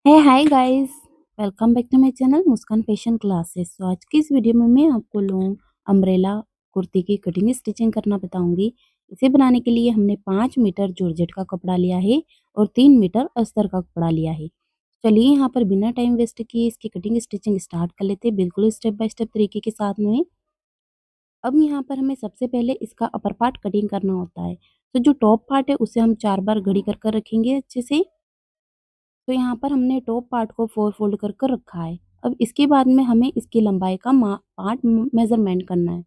Hey hi guys. Welcome back to my channel Muskan fashion classes. तो आज की इस वीडियो में मैं आपको लॉन्ग अम्ब्रेला कुर्ती की कटिंग स्टिचिंग करना बताऊंगी। इसे बनाने के लिए हमने 5 मीटर जॉर्जेट का कपड़ा लिया है और 3 मीटर अस्तर का कपड़ा लिया है। चलिए यहाँ पर बिना टाइम वेस्ट किए इसकी कटिंग स्टिचिंग स्टार्ट कर लेते हैं, बिल्कुल स्टेप बाय स्टेप तरीके के साथ में। अब यहाँ पर हमें सबसे पहले इसका अपर पार्ट कटिंग करना होता है। तो जो टॉप पार्ट है उसे हम 4 बार घड़ी कर कर रखेंगे अच्छे से। तो यहाँ पर हमने टॉप पार्ट को 4 फोल्ड कर कर रखा है। अब इसके बाद में हमें इसकी लंबाई का पार्ट मेजरमेंट करना है।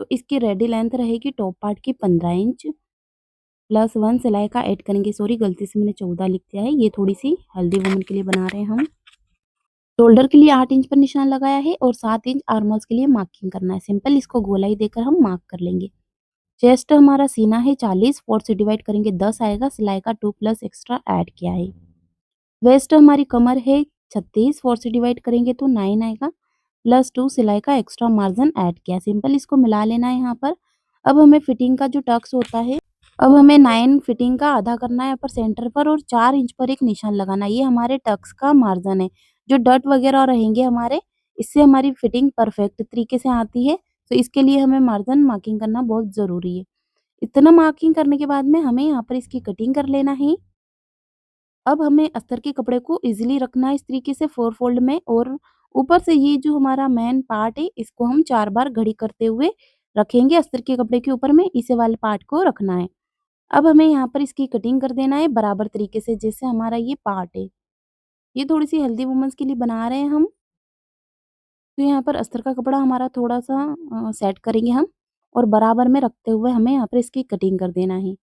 तो इसकी रेडी लेंथ रहेगी टॉप पार्ट की 15 इंच प्लस 1 सिलाई का ऐड करेंगे। सॉरी, गलती से मैंने 14 लिख दिया है, ये थोड़ी सी हेल्दी वुमन के लिए बना रहे हैं हम। शोल्डर के लिए 8 इंच पर निशान लगाया है और 7 इंच आर्मोल्स के लिए मार्किंग करना है। सिंपल इसको गोलाई देकर हम मार्क कर लेंगे। चेस्ट हमारा सीना है 40, 4 से डिवाइड करेंगे 10 आएगा, सिलाई का 2 प्लस एक्स्ट्रा ऐड किया है। वेस्ट हमारी कमर है 36, 4 से डिवाइड करेंगे तो 9 आएगा, प्लस 2 सिलाई का एक्स्ट्रा मार्जिन ऐड किया। सिंपल इसको मिला लेना है यहाँ पर। अब हमें फिटिंग का जो टक्स होता है, अब हमें 9 फिटिंग का आधा करना है अपर सेंटर पर और 4 इंच पर एक निशान लगाना है। ये हमारे टक्स का मार्जिन है। जो डट वगैरह रहेंगे हमारे, इससे हमारी फिटिंग परफेक्ट तरीके से आती है। तो इसके लिए हमें मार्जिन मार्किंग करना बहुत ज़रूरी है। इतना मार्किंग करने के बाद में हमें यहाँ पर इसकी कटिंग कर लेना है। अब हमें अस्तर के कपड़े को इजीली रखना है इस तरीके से 4 फोल्ड में, और ऊपर से ये जो हमारा मेन पार्ट है इसको हम 4 बार घड़ी करते हुए रखेंगे। अस्तर के कपड़े के ऊपर में इसे वाले पार्ट को रखना है। अब हमें यहाँ पर इसकी कटिंग कर देना है बराबर तरीके से, जैसे हमारा ये पार्ट है। ये थोड़ी सी हेल्दी वुमेन्स के लिए बना रहे हैं हम। तो यहाँ पर अस्तर का कपड़ा हमारा थोड़ा सा सेट करेंगे हम, और बराबर में रखते हुए हमें यहाँ पर इसकी कटिंग कर देना है।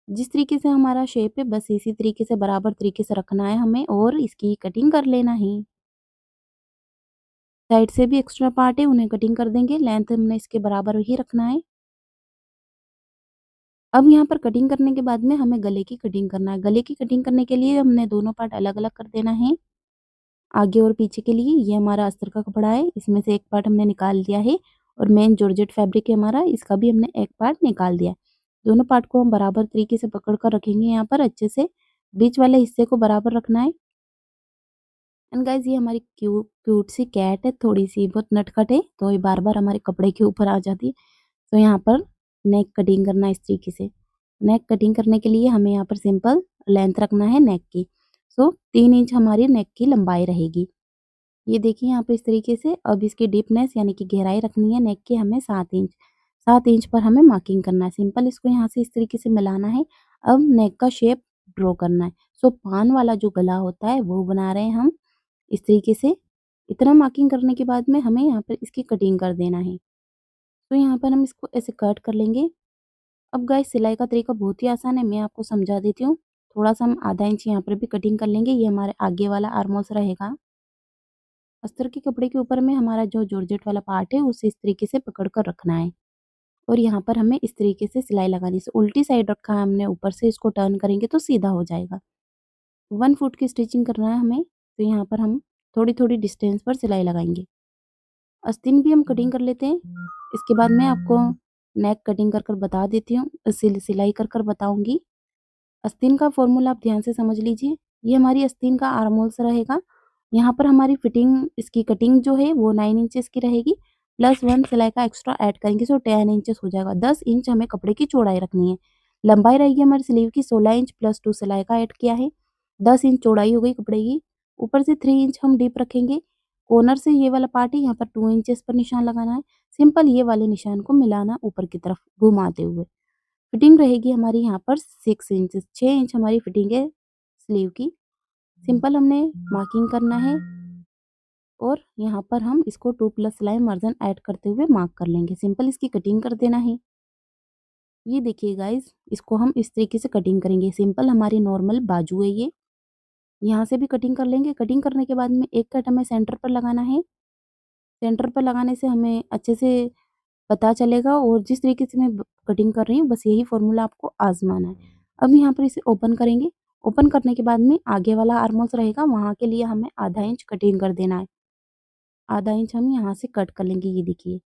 जिस तरीके से हमारा शेप है बस इसी तरीके से बराबर तरीके से रखना है हमें और इसकी कटिंग कर लेना है। साइड से भी एक्स्ट्रा पार्ट है उन्हें कटिंग कर देंगे, लेंथ हमने इसके बराबर ही रखना है। अब यहाँ पर कटिंग करने के बाद में हमें गले की कटिंग करना है। गले की कटिंग करने के लिए हमने दोनों पार्ट अलग-अलग कर देना है, आगे और पीछे के लिए। ये हमारा अस्तर का कपड़ा है, इसमें से एक पार्ट हमने निकाल दिया है, और मेन जॉर्जेट फैब्रिक है हमारा, इसका भी हमने एक पार्ट निकाल दिया है। दोनों पार्ट को हम बराबर तरीके से पकड़ कर रखेंगे यहाँ पर अच्छे से, बीच वाले हिस्से को बराबर रखना है। एंड गाइस, ये हमारी क्यूट क्यूट सी कैट है, थोड़ी सी बहुत नटखट है, तो ये बार-बार हमारे कपड़े के ऊपर आ जाती है। तो यहाँ पर नेक कटिंग करना है इस तरीके से। नेक कटिंग करने के लिए हमें यहाँ पर सिंपल लेंथ रखना है नेक की। सो 3 इंच हमारी नेक की लंबाई रहेगी। ये देखिए यहाँ पे इस तरीके से। अब इसकी डीपनेस यानी कि गहराई रखनी है नेक की हमें 7 इंच। 7 इंच पर हमें मार्किंग करना है। सिंपल इसको यहाँ से इस तरीके से मिलाना है। अब नेक का शेप ड्रॉ करना है। सो पान वाला जो गला होता है वो बना रहे हैं हम इस तरीके से। इतना मार्किंग करने के बाद में हमें यहाँ पर इसकी कटिंग कर देना है। तो यहाँ पर हम इसको ऐसे कट कर लेंगे। अब गाइस, सिलाई का तरीका बहुत ही आसान है, मैं आपको समझा देती हूँ। थोड़ा-सा हम आधा इंच यहाँ पर भी कटिंग कर लेंगे, ये हमारे आगे वाला आर्महोल्स रहेगा। अस्तर के कपड़े के ऊपर में हमारा जो जॉर्जेट वाला पार्ट है उसे इस तरीके से पकड़ कर रखना है, और यहाँ पर हमें इस तरीके से सिलाई लगानी है। इसे उल्टी साइड रखा है हमने, ऊपर से इसको टर्न करेंगे तो सीधा हो जाएगा। 1 फुट की स्टिचिंग करना है हमें, तो यहाँ पर हम थोड़ी-थोड़ी डिस्टेंस पर सिलाई लगाएँगे। आस्तीन भी हम कटिंग कर लेते हैं। इसके बाद मैं आपको नेक कटिंग कर कर बता देती हूँ, सिलाई कर कर बताऊँगी। आस्तीन का फ़ॉर्मूला आप ध्यान से समझ लीजिए। ये हमारी आस्तीन का आर्म होल्स रहेगा। यहाँ पर हमारी फिटिंग, इसकी कटिंग जो है वो 9 इंचेस की रहेगी, प्लस 1 सिलाई का एक्स्ट्रा ऐड करेंगे, सो 10 इंचेस हो जाएगा। 10 इंच हमें कपड़े की चौड़ाई रखनी है। लंबाई रहेगी हमारी स्लीव की 16 इंच, प्लस 2 सिलाई का ऐड किया है। 10 इंच चौड़ाई हो गई कपड़े की। ऊपर से 3 इंच हम डीप रखेंगे। कॉर्नर से ये वाला पार्ट है, यहाँ पर 2 इंचेस पर निशान लगाना है। सिंपल ये वाले निशान को मिलाना ऊपर की तरफ घुमाते हुए। फिटिंग रहेगी हमारी यहाँ पर 6 इंच, 6 इंच हमारी फिटिंग है स्लीव की। सिंपल हमने मार्किंग करना है, और यहाँ पर हम इसको 2 प्लस सिलाई मार्जिन ऐड करते हुए मार्क कर लेंगे। सिंपल इसकी कटिंग कर देना है। ये देखिए गाइस, इसको हम इस तरीके से कटिंग करेंगे। सिंपल हमारी नॉर्मल बाजू है ये। यहाँ से भी कटिंग कर लेंगे। कटिंग करने के बाद में एक कट हमें सेंटर पर लगाना है। सेंटर पर लगाने से हमें अच्छे से पता चलेगा, और जिस तरीके से मैं कटिंग कर रही हूँ बस यही फॉर्मूला आपको आजमाना है। अब यहाँ पर इसे ओपन करेंगे। ओपन करने के बाद में आगे वाला आर्महोल्स रहेगा, वहाँ के लिए हमें आधा इंच कटिंग कर देना है। आधा इंच हम यहाँ से कट कर लेंगे, ये देखिए।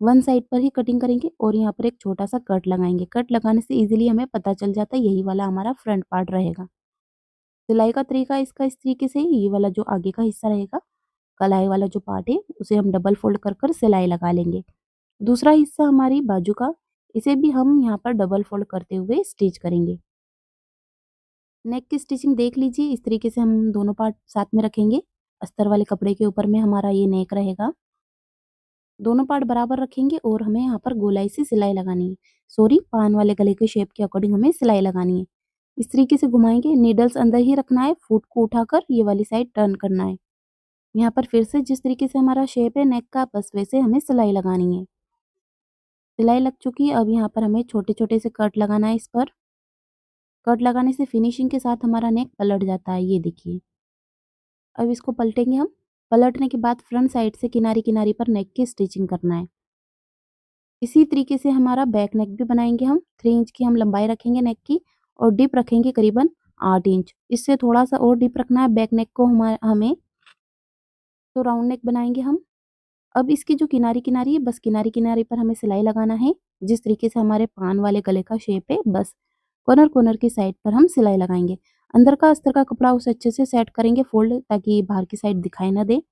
वन साइड पर ही कटिंग करेंगे, और यहाँ पर एक छोटा सा कट लगाएंगे। कट लगाने से इजीली हमें पता चल जाता है यही वाला हमारा फ्रंट पार्ट रहेगा। सिलाई का तरीका इसका इस तरीके से, ये वाला जो आगे का हिस्सा रहेगा, कलाई वाला जो पार्ट है, उसे हम डबल फ़ोल्ड कर कर सिलाई लगा लेंगे। दूसरा हिस्सा हमारी बाजू का, इसे भी हम यहाँ पर डबल फ़ोल्ड करते हुए स्टिच करेंगे। नेक की स्टिचिंग देख लीजिए, इस तरीके से हम दोनों पार्ट साथ में रखेंगे। अस्तर वाले कपड़े के ऊपर में हमारा ये नेक रहेगा। दोनों पार्ट बराबर रखेंगे और हमें यहाँ पर गोलाई से सिलाई लगानी है। सॉरी, पान वाले गले के शेप के अकॉर्डिंग हमें सिलाई लगानी है। इस तरीके से घुमाएँगे, नीडल्स अंदर ही रखना है, फुट को उठाकर ये वाली साइड टर्न करना है। यहाँ पर फिर से जिस तरीके से हमारा शेप है नेक का, बस वैसे हमें सिलाई लगानी है। सिलाई लग चुकी है, अब यहाँ पर हमें छोटे-छोटे से कट लगाना है इस पर। कट लगाने से फिनिशिंग के साथ हमारा नेक पलट जाता है, ये देखिए। अब इसको पलटेंगे हम। पलटने के बाद फ्रंट साइड से किनारी-किनारी पर नेक की स्टिचिंग करना है। इसी तरीके से हमारा बैक नेक भी बनाएँगे हम। 3 इंच की हम लंबाई रखेंगे नेक की और डिप रखेंगे करीबन 8 इंच। इससे थोड़ा-सा और डिप रखना है बैक नेक को हमें, तो राउंड नेक बनाएँगे हम। अब इसकी जो किनारी-किनारी है, बस किनारी-किनारी पर हमें सिलाई लगाना है। जिस तरीके से हमारे पान वाले गले का शेप है, बस कॉर्नर-कॉर्नर की साइड पर हम सिलाई लगाएँगे। अंदर का अस्तर का कपड़ा उसे अच्छे से सेट करेंगे फ़ोल्ड, ताकि बाहर की साइड दिखाई ना दे।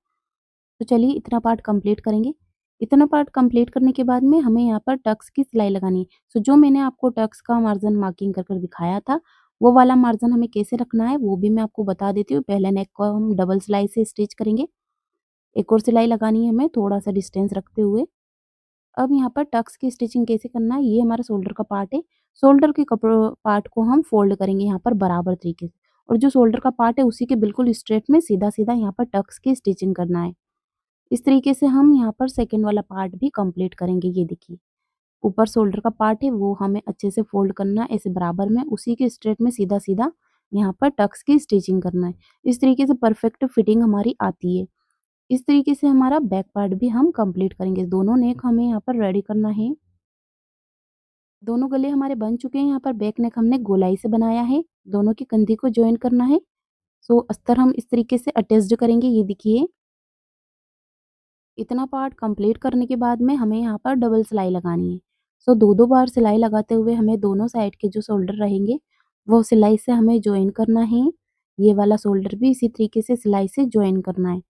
तो चलिए इतना पार्ट कंप्लीट करेंगे। इतना पार्ट कंप्लीट करने के बाद में हमें यहाँ पर टक्स की सिलाई लगानी है। सो जो मैंने आपको टक्स का मार्जिन मार्किंग कर कर दिखाया था, वो वाला मार्जिन हमें कैसे रखना है, वो भी मैं आपको बता देती हूँ। पहले नेक को हम डबल सिलाई से स्टिच करेंगे। एक और सिलाई लगानी है हमें थोड़ा-सा डिस्टेंस रखते हुए। अब यहाँ पर टक्स की स्टिचिंग कैसे करना है, ये हमारा शोल्डर का पार्ट है। शोल्डर के कपड़ों पार्ट को हम फ़ोल्ड करेंगे यहाँ पर बराबर तरीके से, और जो शोल्डर का पार्ट है उसी के बिल्कुल स्ट्रेट में सीधा-सीधा यहाँ पर टक्स की स्टिचिंग करना है। इस तरीके से हम यहाँ पर सेकंड वाला पार्ट भी कंप्लीट करेंगे, ये देखिए। ऊपर शोल्डर का पार्ट है वो हमें अच्छे से फ़ोल्ड करना है ऐसे बराबर में, उसी के स्ट्रेट में सीधा-सीधा यहाँ पर टक्स की स्टिचिंग करना है। इस तरीके से परफेक्ट फिटिंग हमारी आती है। इस तरीके से हमारा बैक पार्ट भी हम कंप्लीट करेंगे। दोनों नेक हमें यहाँ पर रेडी करना है। दोनों गले हमारे बन चुके हैं। यहाँ पर बैक नेक हमने गोलाई से बनाया है। दोनों की कंधी को जॉइन करना है। सो अस्तर हम इस तरीके से अटैच्ड करेंगे, ये देखिए। इतना पार्ट कंप्लीट करने के बाद में हमें यहाँ पर डबल सिलाई लगानी है। सो 2-2 बार सिलाई लगाते हुए हमें दोनों साइड के जो शोल्डर रहेंगे, वो सिलाई से हमें जॉइन करना है। ये वाला शोल्डर भी इसी तरीके से सिलाई से जॉइन करना है।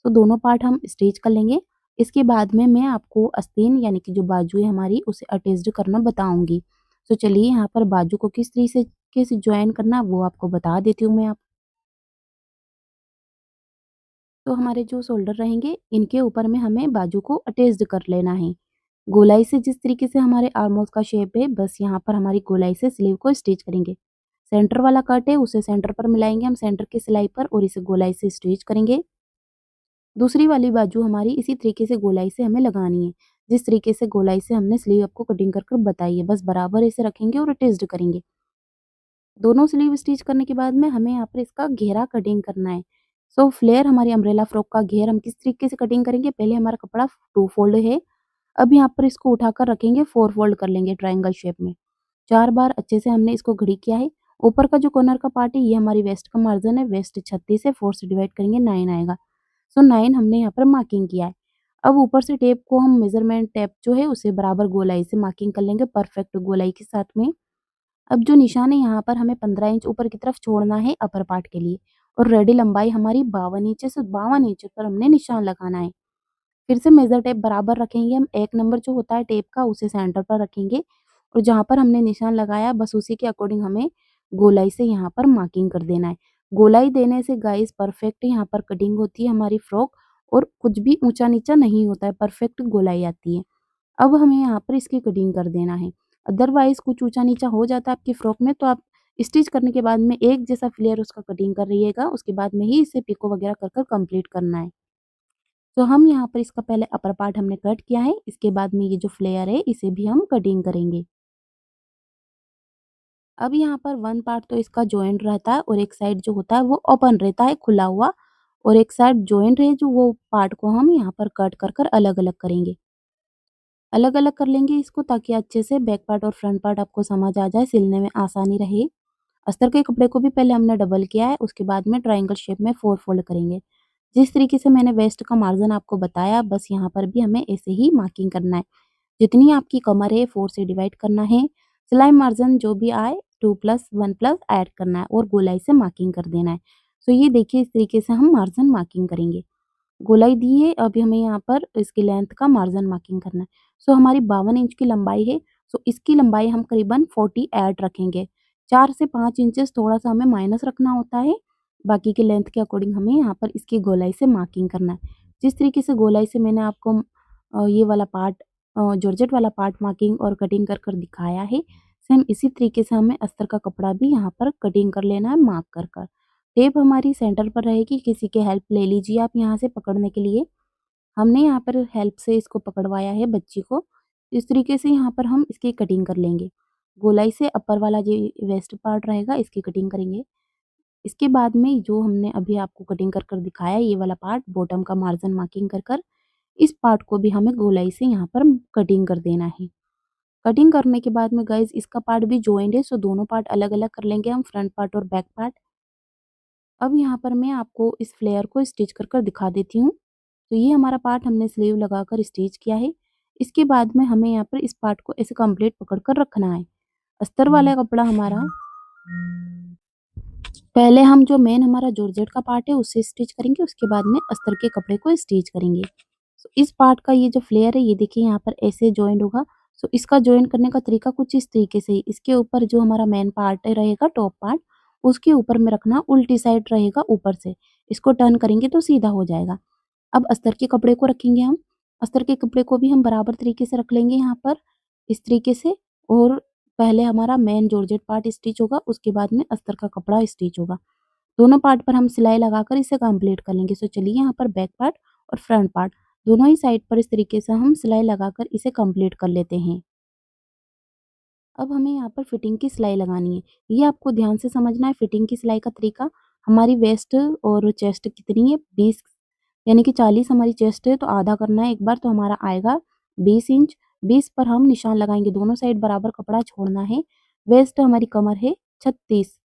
तो दोनों पार्ट हम स्टिच कर लेंगे। इसके बाद में मैं आपको आस्तीन यानी कि जो बाजू है हमारी, उसे अटैच्ड करना बताऊँगी। तो चलिए यहाँ पर बाजू को किस तरीके से जॉइन करना वो आपको बता देती हूँ मैं आप। तो हमारे जो शोल्डर रहेंगे, इनके ऊपर में हमें बाजू को अटैच्ड कर लेना है। गोलाई से जिस तरीके से हमारे आर्म होल्स का शेप है, बस यहाँ पर हमारी गोलाई से स्लीव को स्टिच करेंगे। सेंटर वाला कट है उसे सेंटर पर मिलाएँगे हम, सेंटर की सिलाई पर, और इसे गोलाई से स्टिच करेंगे। दूसरी वाली बाजू हमारी इसी तरीके से गोलाई से हमें लगानी है। जिस तरीके से गोलाई से हमने स्लीव आपको कटिंग कर कर बताई है, बस बराबर इसे रखेंगे और अटैच्ड करेंगे। दोनों स्लीव स्टिच करने के बाद में हमें यहाँ पर इसका घेरा कटिंग करना है। सो फ्लेयर हमारी अम्ब्रेला फ्रॉक का घेर हम किस तरीके से कटिंग करेंगे, पहले हमारा कपड़ा 2 फोल्ड है। अब यहाँ पर इसको उठाकर रखेंगे, 4 फोल्ड कर लेंगे ट्रायंगल शेप में। 4 बार अच्छे से हमने इसको घड़ी किया है। ऊपर का जो कॉर्नर का पार्ट है, ये हमारी वेस्ट का मार्जिन है। वेस्ट 36 है, 4 से डिवाइड करेंगे 9 आएगा। सो 9 हमने यहाँ पर मार्किंग किया है। अब ऊपर से टेप को हम मेज़रमेंट टेप जो है उसे बराबर गोलाई से मार्किंग कर लेंगे, परफेक्ट गोलाई के साथ में। अब जो निशान है यहाँ पर हमें 15 इंच ऊपर की तरफ छोड़ना है अपर पार्ट के लिए, और रेडी लंबाई हमारी 52 इंच से 52 इंच पर हमने निशान लगाना है। फिर से मेज़र टेप बराबर रखेंगे हम, 1 नंबर जो होता है टेप का उसे सेंटर पर रखेंगे, और जहाँ पर हमने निशान लगाया बस उसी के अकॉर्डिंग हमें गोलाई से यहाँ पर मार्किंग कर देना है। गोलाई देने से गाइस परफेक्ट यहाँ पर कटिंग होती है हमारी फ्रॉक, और कुछ भी ऊँचा-नीचा नहीं होता है, परफेक्ट गोलाई आती है। अब हमें यहाँ पर इसकी कटिंग कर देना है। अदरवाइज़ कुछ ऊँचा-नीचा हो जाता है आपकी फ्रॉक में, तो आप स्टिच करने के बाद में एक जैसा फ्लेयर उसका कटिंग कर रहिएगा, उसके बाद में ही इसे पिको वगैरह कर कर कंप्लीट करना है। तो हम यहाँ पर इसका पहले अपर पार्ट हमने कट किया है, इसके बाद में ये जो फ्लेयर है इसे भी हम कटिंग करेंगे। अब यहाँ पर वन पार्ट तो इसका जॉइंट रहता है, और एक साइड जो होता है वो ओपन रहता है, खुला हुआ, और एक साइड जॉइंट है जो वो पार्ट को हम यहाँ पर कट कर कर अलग-अलग करेंगे। अलग-अलग कर लेंगे इसको, ताकि अच्छे से बैक पार्ट और फ्रंट पार्ट आपको समझ आ जाए, सिलने में आसानी रहे। अस्तर के कपड़े को भी पहले हमने डबल किया है, उसके बाद में ट्रायंगल शेप में 4 फोल्ड करेंगे। जिस तरीके से मैंने वेस्ट का मार्जिन आपको बताया, बस यहाँ पर भी हमें ऐसे ही मार्किंग करना है। जितनी आपकी कमर है 4 से डिवाइड करना है। सिलाई मार्जिन जो भी आए 2+1+ ऐड करना है और गोलाई से मार्किंग कर देना है। सो ये देखिए इस तरीके से हम मार्जिन मार्किंग करेंगे। गोलाई दी है, अभी हमें यहाँ पर इसकी लेंथ का मार्जिन मार्किंग करना है। सो हमारी 52 इंच की लंबाई है, सो इसकी लंबाई हम करीबन 40 ऐड रखेंगे। 4 से 5 इंचेस थोड़ा-सा हमें माइनस रखना होता है, बाकी के लेंथ के अकॉर्डिंग हमें यहाँ पर इसकी गोलाई से मार्किंग करना है। जिस तरीके से गोलाई से मैंने आपको ये वाला पार्ट जॉर्जेट वाला पार्ट मार्किंग और कटिंग कर दिखाया है, सेम इसी तरीके से हमें अस्तर का कपड़ा भी यहाँ पर कटिंग कर लेना है मार्क कर। टेप हमारी सेंटर पर रहेगी, किसी की हेल्प ले लीजिए आप यहाँ से पकड़ने के लिए। हमने यहाँ पर हेल्प से इसको पकड़वाया है बच्ची को। इस तरीके से यहाँ पर हम इसकी कटिंग कर लेंगे। गोलाई से अपर वाला जो वेस्ट पार्ट रहेगा इसकी कटिंग करेंगे। इसके बाद में जो हमने अभी आपको कटिंग कर दिखाया ये वाला पार्ट बॉटम का मार्जिन मार्किंग कर इस पार्ट को भी हमें गोलाई से यहाँ पर कटिंग कर देना है। कटिंग करने के बाद में गाइस इसका पार्ट भी जॉइंट है, सो दोनों पार्ट अलग-अलग कर लेंगे हम, फ्रंट पार्ट और बैक पार्ट। अब यहाँ पर मैं आपको इस फ्लेयर को स्टिच कर दिखा देती हूँ। तो ये हमारा पार्ट हमने स्लीव लगाकर स्टिच किया है। इसके बाद में हमें यहाँ पर इस पार्ट को ऐसे कंप्लीट पकड़ कर रखना है। अस्तर वाला कपड़ा हमारा पहले हम जो मेन हमारा जॉर्जेट का पार्ट है उससे स्टिच करेंगे, उसके बाद में अस्तर के कपड़े को स्टिच करेंगे। सो इस पार्ट का ये जो फ्लेयर है ये देखिए यहाँ पर ऐसे जॉइंट होगा। सो इसका जॉइंट करने का तरीका कुछ इस तरीके से ही, इसके ऊपर जो हमारा मेन पार्ट रहेगा टॉप पार्ट उसके ऊपर में रखना, उल्टी साइड रहेगा ऊपर से। इसको टर्न करेंगे तो सीधा हो जाएगा। अब अस्तर के कपड़े को रखेंगे हम। अस्तर के कपड़े को भी हम बराबर तरीके से रख लेंगे यहाँ पर इस तरीके से, और पहले हमारा मेन जॉर्जेट पार्ट स्टिच होगा, उसके बाद में अस्तर का कपड़ा स्टिच होगा। दोनों पार्ट पर हम सिलाई लगाकर इसे कंप्लीट कर लेंगे। सो चलिए यहाँ पर बैक पार्ट और फ्रंट पार्ट दोनों ही साइड पर इस तरीके से हम सिलाई लगाकर इसे कंप्लीट कर लेते हैं। अब हमें यहाँ पर फिटिंग की सिलाई लगानी है। ये आपको ध्यान से समझना है फिटिंग की सिलाई का तरीका। हमारी वेस्ट और चेस्ट कितनी है 20, यानी कि 40 हमारी चेस्ट है तो आधा करना है एक बार, तो हमारा आएगा 20 इंच। 20 पर हम निशान लगाएंगे, दोनों साइड बराबर कपड़ा छोड़ना है। वेस्ट हमारी कमर है 36,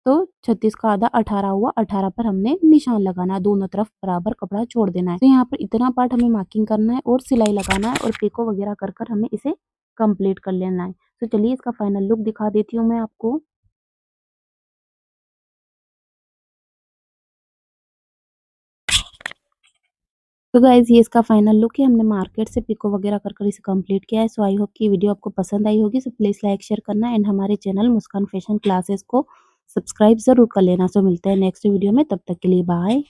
तो 36 का आधा 18 हुआ, 18 पर हमने निशान लगाना है, दोनों तरफ बराबर कपड़ा छोड़ देना है। तो यहाँ पर इतना पार्ट हमें मार्किंग करना है और सिलाई लगाना है और पिको वगैरह कर हमें इसे कंप्लीट कर लेना है। तो चलिए इसका फाइनल लुक दिखा देती हूँ मैं आपको। तो गाइज़ ये इसका फाइनल लुक है, हमने मार्केट से पिको वगैरह कर इसे कंप्लीट किया है। सो आई होप कि वीडियो आपको पसंद आई होगी। सो प्लीज़ लाइक शेयर करना एंड हमारे चैनल मुस्कान फैशन क्लासेस को सब्सक्राइब ज़रूर कर लेना। सो मिलते हैं नेक्स्ट वीडियो में, तब तक के लिए बाय।